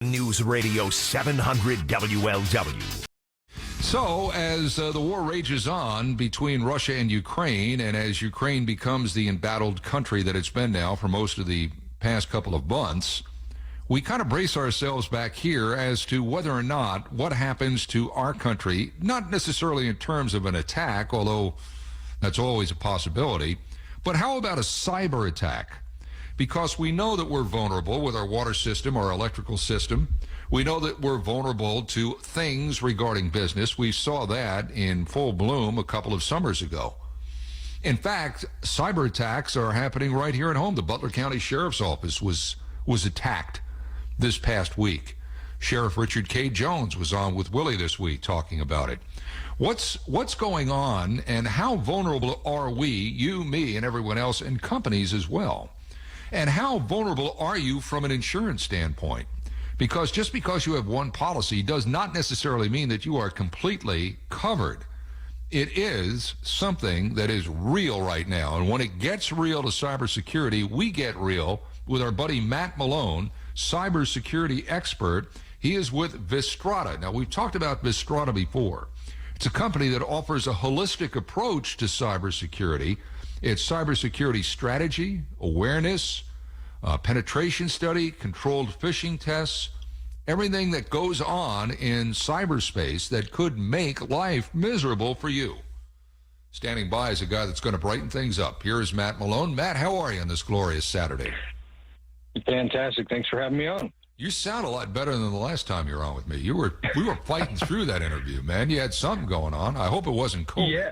News Radio 700 WLW. So, as the war rages on between Russia and Ukraine, and as Ukraine becomes the embattled country that it's been now for most of the past couple of months, we kind of brace ourselves back here as to whether or not what happens to our country, not necessarily in terms of an attack, although that's always a possibility, but how about a cyber attack? Because we know that we're vulnerable with our water system, our electrical system. We know that we're vulnerable to things regarding business. We saw that in full bloom a couple of summers ago. In fact, cyber attacks are happening right here at home. The Butler County Sheriff's Office was attacked this past week. Sheriff Richard K. Jones was on with Willie this week talking about it. What's going on, and how vulnerable are we, you, me, and everyone else, and companies as well? And how vulnerable are you from an insurance standpoint? Because just because you have one policy does not necessarily mean that you are completely covered. It is something that is real right now. And when it gets real to cybersecurity, we get real with our buddy Matt Malone, cybersecurity expert. He is with Vistrata. Now, we've talked about Vistrata before. It's a company that offers a holistic approach to cybersecurity. It's cybersecurity strategy, awareness, penetration study, controlled phishing tests, everything that goes on in cyberspace that could make life miserable for you. Standing by is a guy that's going to brighten things up. Here is Matt Malone. Matt, how are you on this glorious Saturday? Fantastic. Thanks for having me on. You sound a lot better than the last time you were on with me. We were fighting through that interview, man. You had something going on. I hope it wasn't COVID. Yeah.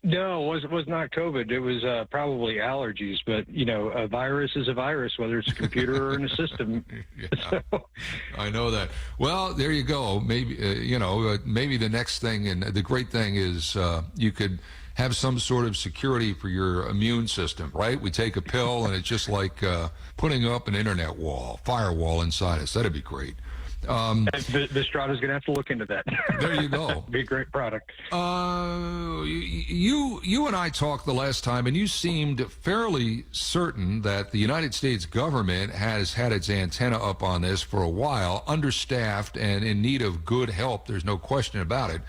No, it was not COVID. It was probably allergies. But, you know, a virus is a virus, whether it's a computer or in a system. Yeah, so. I know that. Well, there you go. Maybe, maybe the next thing, and the great thing is you could have some sort of security for your immune system, right? We take a pill, and it's just like putting up an internet wall, firewall inside us. That'd be great. Vistrata's going to have to look into that. There you go. Be a great product. You and I talked the last time, and you seemed fairly certain that the United States government has had its antenna up on this for a while, understaffed and in need of good help. There's no question about it.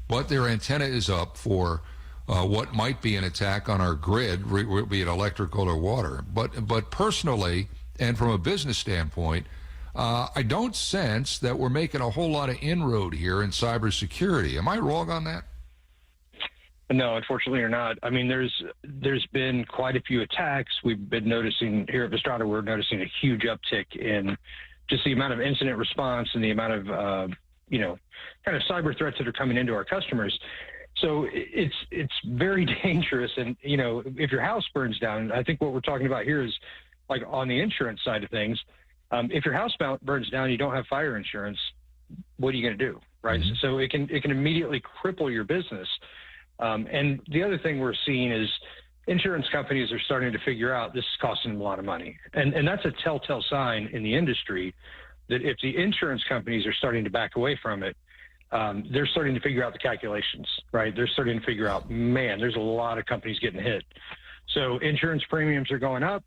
But their antenna is up for what might be an attack on our grid, be it electrical or water. But personally, and from a business standpoint, I don't sense that we're making a whole lot of inroad here in cybersecurity. Am I wrong on that? No, unfortunately, you're not. I mean, there's been quite a few attacks. We've been noticing here at Vistrata, we're noticing a huge uptick in just the amount of incident response and the amount of, kind of cyber threats that are coming into our customers. So it's very dangerous. And, you know, if your house burns down, I think what we're talking about here is like on the insurance side of things. If your house burns down, you don't have fire insurance, what are you going to do, right? Mm-hmm. So it can immediately cripple your business. And the other thing we're seeing is insurance companies are starting to figure out this is costing them a lot of money. And that's a telltale sign in the industry that if the insurance companies are starting to back away from it, they're starting to figure out the calculations, right? They're starting to figure out, man, there's a lot of companies getting hit. So insurance premiums are going up,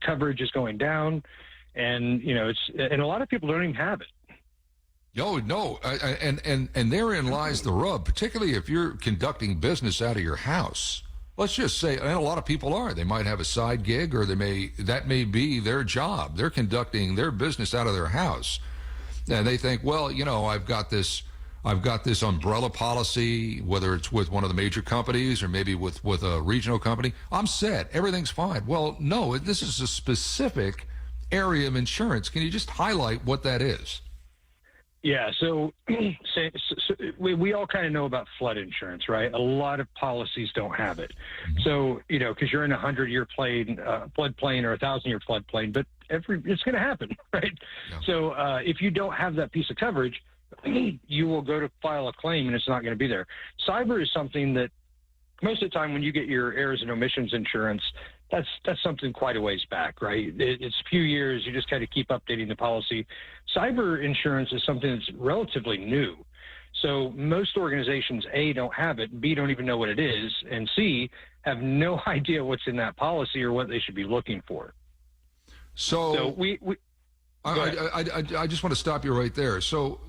coverage is going down. And, you know, and a lot of people don't even have it. No, and therein lies the rub, particularly if you're conducting business out of your house. Let's just say, and a lot of people are. They might have a side gig, or that may be their job. They're conducting their business out of their house, and they think, well, you know, I've got this umbrella policy, whether it's with one of the major companies or maybe with a regional company. I'm set. Everything's fine. Well, no, this is a specific area of insurance. Can you just highlight what that is? Yeah, so we all kind of know about flood insurance, right? A lot of policies don't have it. Mm-hmm. So, you know, because you're in a 100-year floodplain or a 1,000-year floodplain, but it's going to happen, right? Yeah. So if you don't have that piece of coverage, you will go to file a claim and it's not going to be there. Cyber is something that most of the time when you get your errors and omissions insurance, that's something quite a ways back, right? It's a few years. You just kind of keep updating the policy. Cyber insurance is something that's relatively new. So most organizations, A, don't have it, B, don't even know what it is, and C, have no idea what's in that policy or what they should be looking for. So I just want to stop you right there. So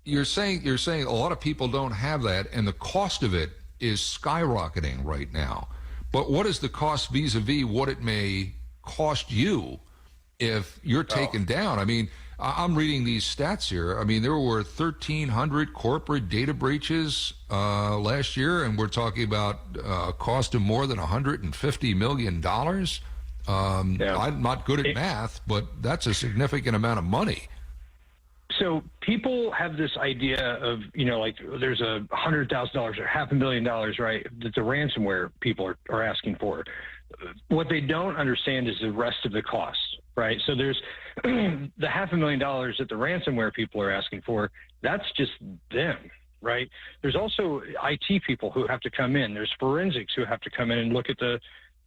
you're saying a lot of people don't have that, and the cost of it is skyrocketing right now. But what is the cost vis-a-vis what it may cost you if you're taken down? I mean, I'm reading these stats here. I mean, there were 1,300 corporate data breaches last year, and we're talking about a cost of more than $150 million. I'm not good at math, but that's a significant amount of money. So people have this idea of, like there's $100,000 or $500,000, right, that the ransomware people are asking for. What they don't understand is the rest of the costs, right? So there's the $500,000 that the ransomware people are asking for. That's just them, right? There's also IT people who have to come in. There's forensics who have to come in and look at the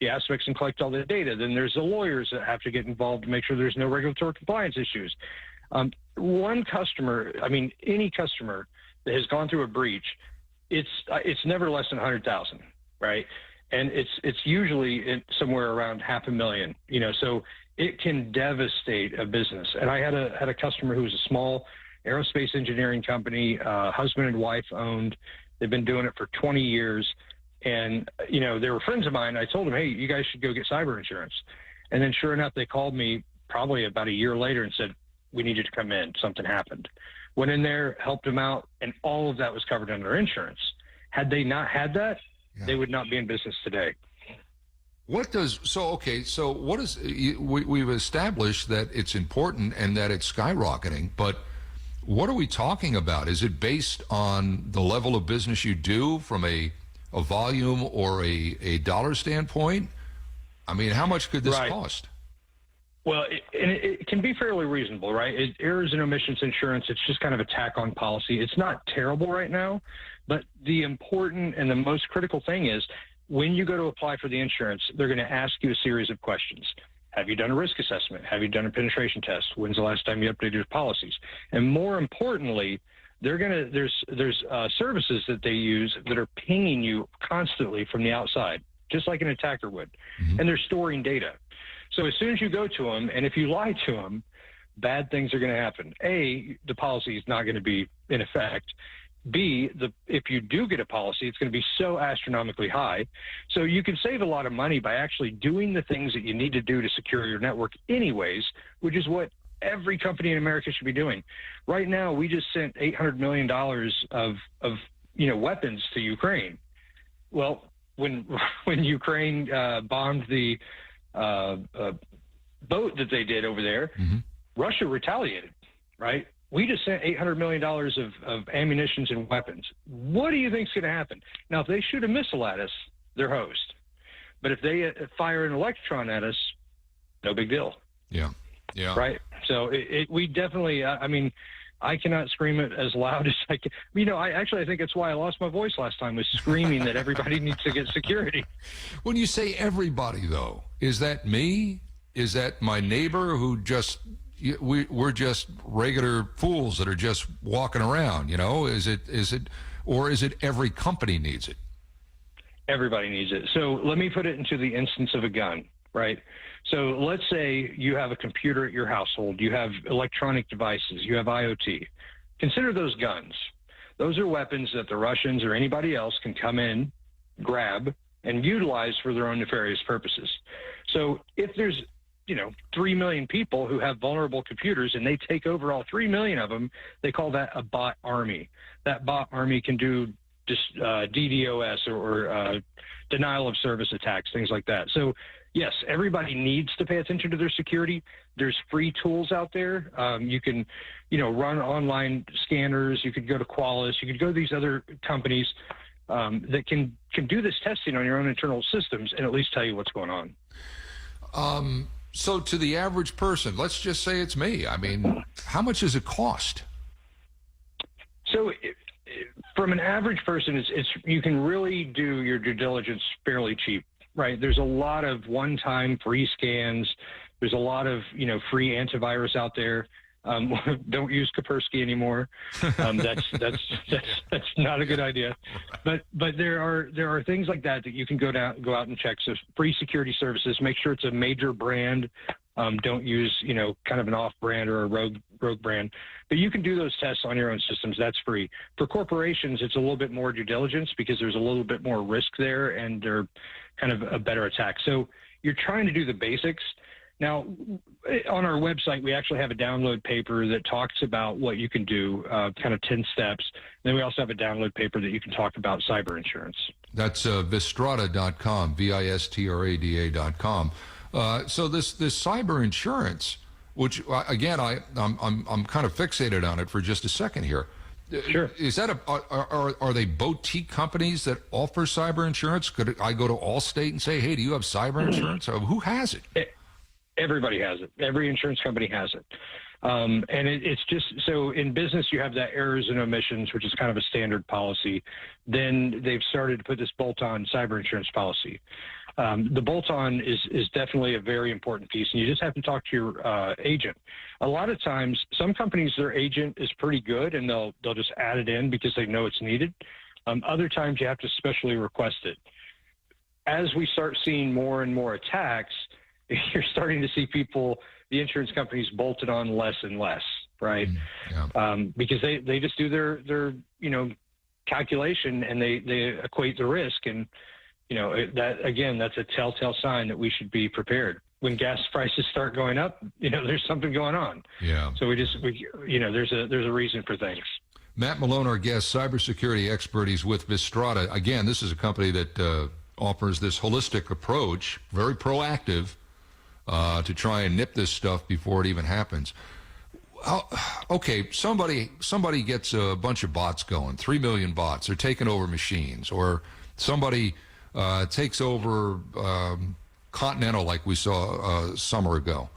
aspects and collect all the data. Then there's the lawyers that have to get involved to make sure there's no regulatory compliance issues. One customer, any customer that has gone through a breach, it's never less than 100,000, right? And it's usually somewhere around $500,000, so it can devastate a business. And I had a customer who was a small aerospace engineering company, husband and wife owned. They've been doing it for 20 years. And, they were friends of mine. I told them, hey, you guys should go get cyber insurance. And then sure enough, they called me probably about a year later and said, we need you to come in. Something happened. Went in there, helped them out, and all of that was covered under insurance. Had they not had that, they would not be in business today. We've established that it's important and that it's skyrocketing, but what are we talking about? Is it based on the level of business you do from a volume or a dollar standpoint? I mean, how much could this cost? Well, it can be fairly reasonable, right? Errors and omissions insurance, it's just kind of a tack-on policy. It's not terrible right now, but the important and the most critical thing is when you go to apply for the insurance, they're going to ask you a series of questions. Have you done a risk assessment? Have you done a penetration test? When's the last time you updated your policies? And more importantly, there's services that they use that are pinging you constantly from the outside, just like an attacker would, and they're storing data. So as soon as you go to them, and if you lie to them, bad things are going to happen. A, the policy is not going to be in effect. B, if you do get a policy, it's going to be so astronomically high. So you can save a lot of money by actually doing the things that you need to do to secure your network anyways, which is what every company in America should be doing. Right now, we just sent $800 million of weapons to Ukraine. Well, when Ukraine bombed the boat that they did over there, Russia retaliated, right? We just sent $800 million of ammunitions and weapons. What do you think is going to happen? Now, if they shoot a missile at us, they're hosed. But if they fire an electron at us, no big deal. Yeah. Right? So we definitely, I cannot scream it as loud as I can. I think that's why I lost my voice last time, was screaming that everybody needs to get security. When you say everybody, though, is that me? Is that my neighbor who we're just regular fools that are just walking around, Is it every company needs it? Everybody needs it. So let me put it into the instance of a gun, right? So let's say you have a computer at your household, you have electronic devices, you have IoT. Consider those guns. Those are weapons that the Russians or anybody else can come in, grab, and utilize for their own nefarious purposes. So if there's 3 million people who have vulnerable computers and they take over all 3 million of them, they call that a bot army. That bot army can do just DDoS or denial of service attacks, things like that. So yes, everybody needs to pay attention to their security. There's free tools out there. You can, run online scanners. You could go to Qualys. You could go to these other companies that can do this testing on your own internal systems and at least tell you what's going on. So to the average person, let's just say it's me. I mean, how much does it cost? So from an average person, it's you can really do your due diligence fairly cheap, right? There's a lot of one-time free scans. There's a lot of, free antivirus out there. Don't use Kaspersky anymore. That's not a good idea. But there are things like that you can go out and check. So free security services, make sure it's a major brand Don't use, kind of an off-brand or a rogue brand. But you can do those tests on your own systems. That's free. For corporations, it's a little bit more due diligence because there's a little bit more risk there, and they're kind of a better attack. So you're trying to do the basics. Now, on our website, we actually have a download paper that talks about what you can do, kind of 10 steps. And then we also have a download paper that you can talk about cyber insurance. That's Vistrada.com, Vistrada.com. So this cyber insurance, which again I'm kind of fixated on it for just a second here. Sure. Is that are they boutique companies that offer cyber insurance? Could I go to Allstate and say, hey, do you have cyber insurance? Who has it? Everybody has it. Every insurance company has it. And it's just, so in business, you have that errors and omissions, which is kind of a standard policy. Then they've started to put this bolt-on cyber insurance policy. The bolt-on is definitely a very important piece, and you just have to talk to your agent. A lot of times, some companies, their agent is pretty good, and they'll just add it in because they know it's needed. Other times, you have to specially request it. As we start seeing more and more attacks, you're starting to see the insurance companies bolted on less and less, right? Yeah. Because they just do their calculation, and they equate the risk, and that's a telltale sign that we should be prepared. When gas prices start going up, there's something going on. Yeah. So there's a reason for things. Matt Malone, our guest, cybersecurity expert. He's with Vistrada. Again, this is a company that offers this holistic approach, very proactive, to try and nip this stuff before it even happens. Okay, somebody gets a bunch of bots going, 3 million bots. They're taking over machines, or somebody takes over Continental like we saw a summer ago.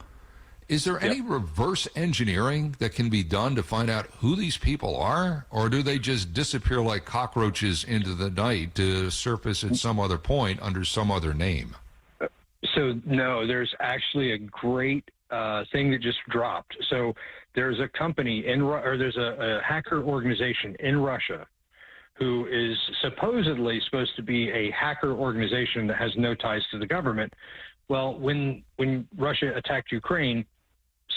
Is there any reverse engineering that can be done to find out who these people are, or do they just disappear like cockroaches into the night to surface at some other point under some other name? So, no, there's actually a great thing that just dropped. So there's a company there's a hacker organization in Russia who is supposedly supposed to be a hacker organization that has no ties to the government. Well, when Russia attacked Ukraine,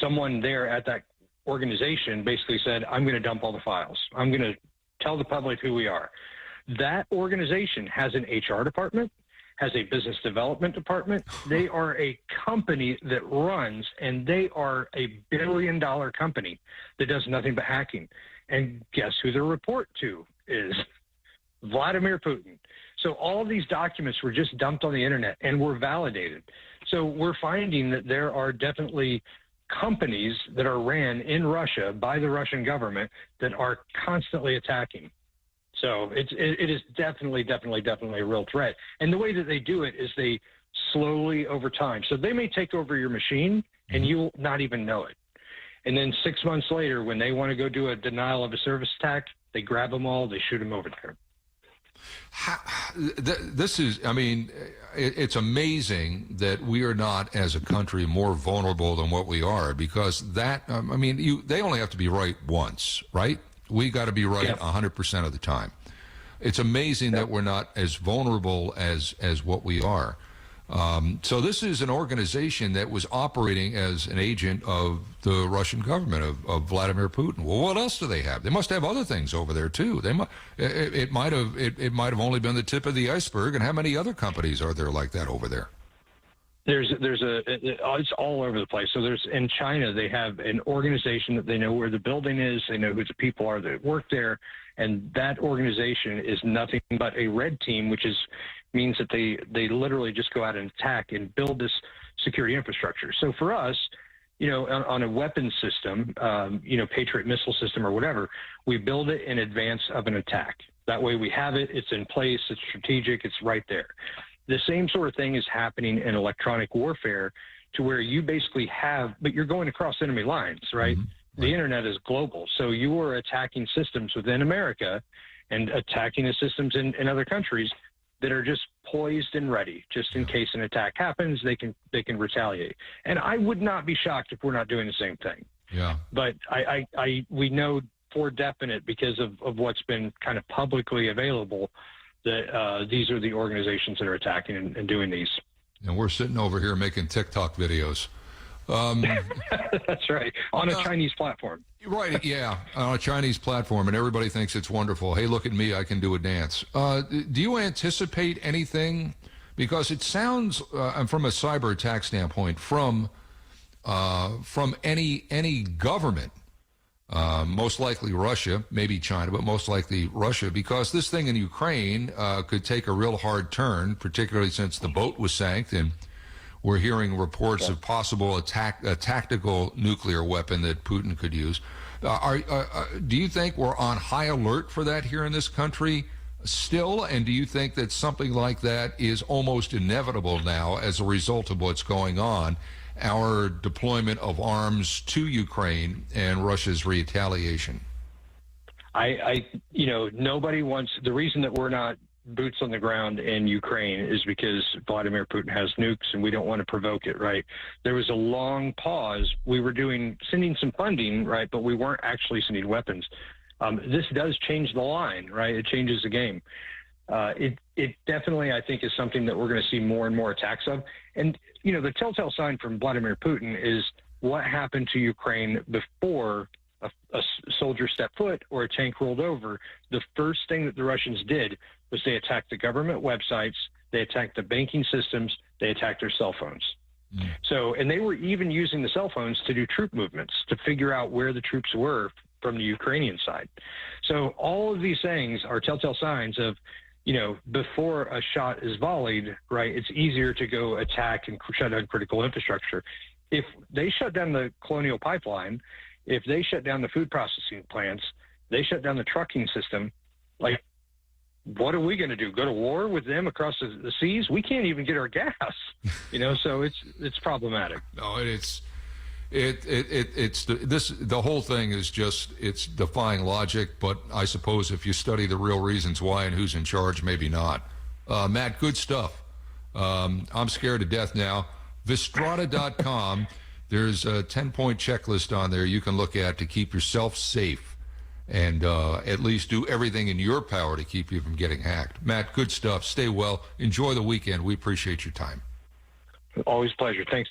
someone there at that organization basically said, I'm going to dump all the files. I'm going to tell the public who we are. That organization has an HR department, has a business development department. They are a company that runs, and they are a billion-dollar company that does nothing but hacking. And guess who their report to is? Vladimir Putin. So all these documents were just dumped on the internet and were validated. So we're finding that there are definitely companies that are ran in Russia by the Russian government that are constantly attacking. So it is definitely a real threat. And the way that they do it is they slowly over time. So they may take over your machine and you'll not even know it. And then 6 months later, when they want to go do a denial of a service attack, they grab them all, they shoot them over there. It's amazing that we are not, as a country, more vulnerable than what we are, because they only have to be right once, right? We got to be right 100% of the time. It's amazing that we're not as vulnerable as what we are. So this is an organization that was operating as an agent of the Russian government, of Vladimir Putin. Well, what else do they have? They must have other things over there too. It might have only been the tip of the iceberg. And how many other companies are there like that over there? It's all over the place. So in China, they have an organization that they know where the building is. They know who the people are that work there. And that organization is nothing but a red team, which means that they literally just go out and attack and build this security infrastructure. So for us, on a weapons system, Patriot missile system or whatever, we build it in advance of an attack. That way we have it, it's in place, it's strategic, it's right there. The same sort of thing is happening in electronic warfare, to where you basically but you're going across enemy lines, right? Mm-hmm. The internet is global. So you are attacking systems within America and attacking the systems in other countries that are just poised and ready, just in case an attack happens, they can retaliate. And I would not be shocked if we're not doing the same thing. Yeah. But we know for definite, because of what's been kind of publicly available, that these are the organizations that are attacking and doing these. And we're sitting over here making TikTok videos. That's right. On a Chinese platform. Right, yeah, on a Chinese platform, and everybody thinks it's wonderful. Hey, look at me, I can do a dance. Do you anticipate anything? Because it sounds, from a cyber attack standpoint, from any government, most likely Russia, maybe China, but most likely Russia, because this thing in Ukraine could take a real hard turn, particularly since the boat was sank, and we're hearing reports of possible a tactical nuclear weapon that Putin could use. Do you think we're on high alert for that here in this country still? And do you think that something like that is almost inevitable now as a result of what's going on, our deployment of arms to Ukraine and Russia's retaliation? Nobody wants, the reason that we're not boots on the ground in Ukraine is because Vladimir Putin has nukes and we don't want to provoke it, right? There was a long pause. We were sending some funding, right, but we weren't actually sending weapons. This does change the line, right? It changes the game. It definitely, I think, is something that we're going to see more and more attacks of. And, the telltale sign from Vladimir Putin is what happened to Ukraine before a soldier stepped foot or a tank rolled over. The first thing that the Russians did was they attacked the government websites, they attacked the banking systems, they attacked their cell phones. So, and they were even using the cell phones to do troop movements, to figure out where the troops were from the Ukrainian side. So all of these things are telltale signs of, before a shot is volleyed, right, it's easier to go attack and shut down critical infrastructure. If they shut down the Colonial Pipeline, if they shut down the food processing plants, they shut down the trucking system, like, what are we going to do? Go to war with them across the seas? We can't even get our gas, so it's problematic. No, the whole thing is just, it's defying logic, but I suppose if you study the real reasons why and who's in charge, maybe not. Matt, good stuff. I'm scared to death now. Vistrada.com, there's a 10-point checklist on there you can look at to keep yourself safe and at least do everything in your power to keep you from getting hacked. Matt, good stuff. Stay well. Enjoy the weekend. We appreciate your time. Always a pleasure. Thanks.